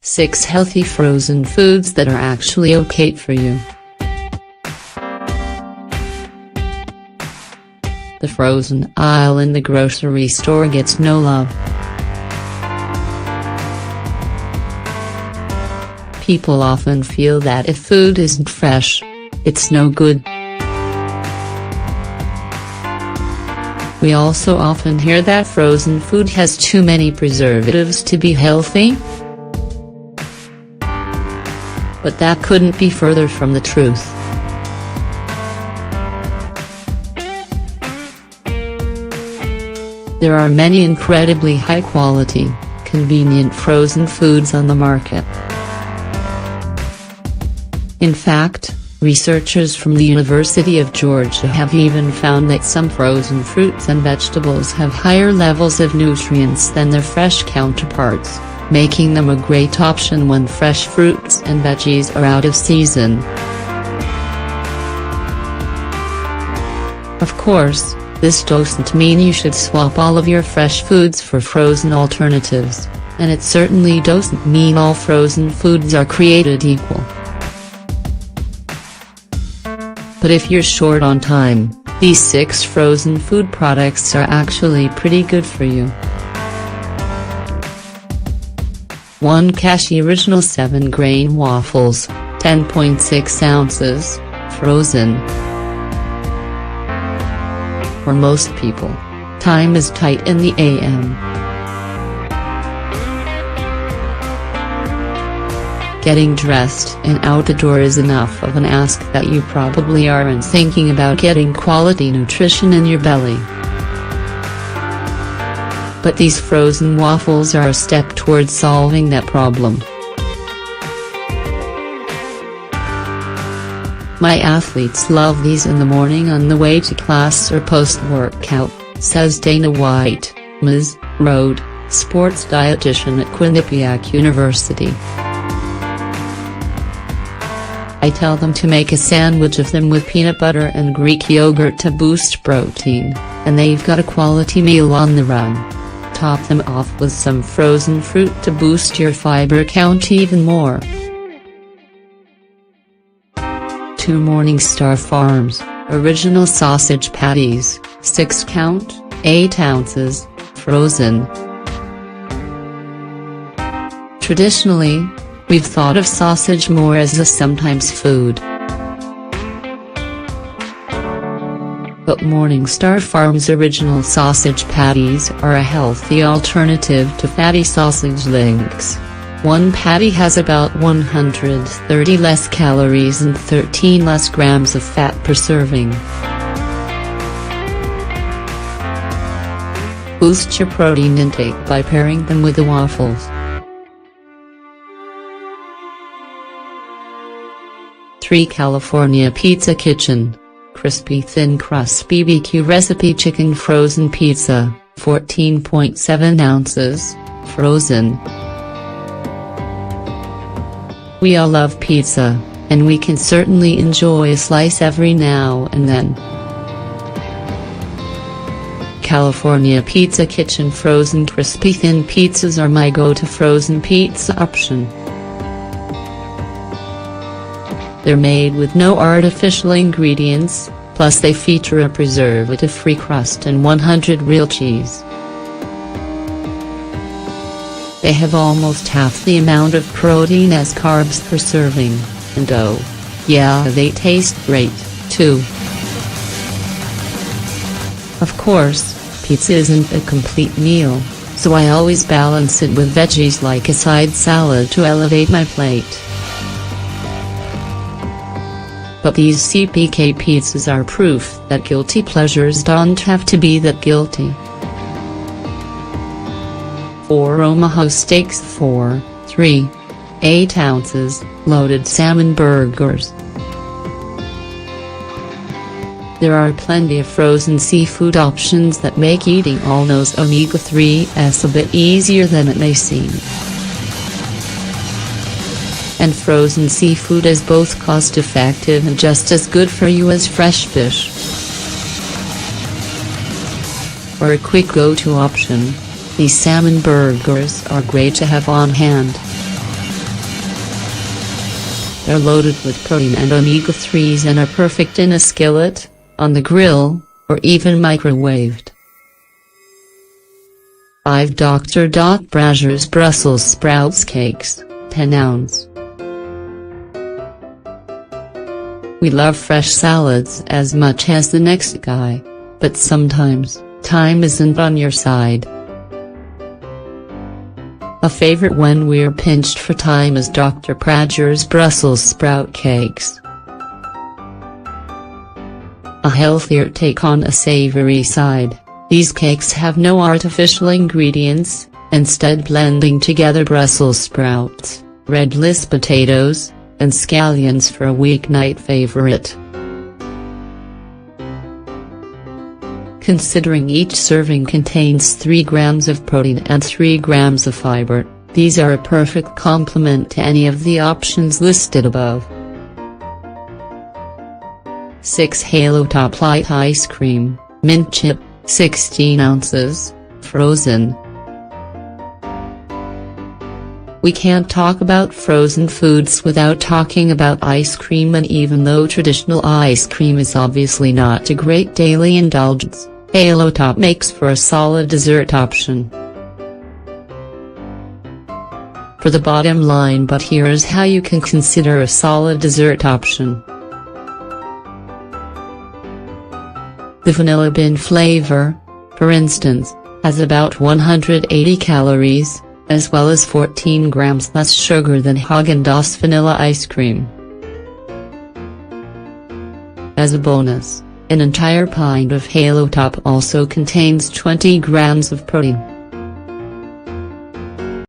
6 healthy frozen foods that are actually okay for you. The frozen aisle in the grocery store gets no love. People often feel that if food isn't fresh, it's no good. We also often hear that frozen food has too many preservatives to be healthy. But that couldn't be further from the truth. There are many incredibly high-quality, convenient frozen foods on the market. In fact, researchers from the University of Georgia have even found that some frozen fruits and vegetables have higher levels of nutrients than their fresh counterparts, making them a great option when fresh fruits and veggies are out of season. Of course, this doesn't mean you should swap all of your fresh foods for frozen alternatives, and it certainly doesn't mean all frozen foods are created equal. But if you're short on time, these 6 frozen food products are actually pretty good for you. 1 Kashi Original 7-grain waffles, 10.6 ounces, frozen. For most people, time is tight in the AM. Getting dressed and out the door is enough of an ask that you probably aren't thinking about getting quality nutrition in your belly. But these frozen waffles are a step towards solving that problem. My athletes love these in the morning on the way to class or post-workout, says Dana White, Ms. Road, sports dietitian at Quinnipiac University. I tell them to make a sandwich of them with peanut butter and Greek yogurt to boost protein, and they've got a quality meal on the run. Top them off with some frozen fruit to boost your fiber count even more. 2 Morningstar Farms, Original Sausage Patties, 6 count, 8 ounces, frozen. Traditionally, we've thought of sausage more as a sometimes food. But Morningstar Farms Original Sausage Patties are a healthy alternative to fatty sausage links. 1 patty has about 130 less calories and 13 less grams of fat per serving. Boost your protein intake by pairing them with the waffles. 3 California Pizza Kitchen, Crispy Thin Crust BBQ Recipe Chicken Frozen Pizza, 14.7 ounces, frozen. We all love pizza, and we can certainly enjoy a slice every now and then. California Pizza Kitchen Frozen Crispy Thin Pizzas are my go-to frozen pizza option. They're made with no artificial ingredients, plus they feature a preservative-free crust and 100 real cheese. They have almost half the amount of protein as carbs per serving, and oh, yeah, they taste great, too. Of course, pizza isn't a complete meal, so I always balance it with veggies like a side salad to elevate my plate. But these CPK pizzas are proof that guilty pleasures don't have to be that guilty. 4 Omaha Steaks 4, 3, 8 ounces, loaded salmon burgers. There are plenty of frozen seafood options that make eating all those omega-3s a bit easier than it may seem. And frozen seafood is both cost-effective and just as good for you as fresh fish. For a quick go-to option, these salmon burgers are great to have on hand. They're loaded with protein and omega-3s and are perfect in a skillet, on the grill, or even microwaved. 5 Dr.Praegers Brussels sprouts cakes, 10 ounce. We love fresh salads as much as the next guy, but sometimes, time isn't on your side. A favorite when we're pinched for time is Dr.Praegers Brussels sprout cakes. A healthier take on a savory side, these cakes have no artificial ingredients, instead blending together Brussels sprouts, red Lisp potatoes, and scallions for a weeknight favorite. Considering each serving contains 3 grams of protein and 3 grams of fiber, these are a perfect complement to any of the options listed above. 6 Halo Top Light Ice Cream, Mint Chip, 16 ounces, frozen. We can't talk about frozen foods without talking about ice cream, and even though traditional ice cream is obviously not a great daily indulgence, Halo Top makes for a solid dessert option. For the bottom line, but here's how you can consider a solid dessert option. The vanilla bean flavor, for instance, has about 180 calories, as well as 14 grams less sugar than Häagen-Dazs vanilla ice cream. As a bonus, an entire pint of Halo Top also contains 20 grams of protein.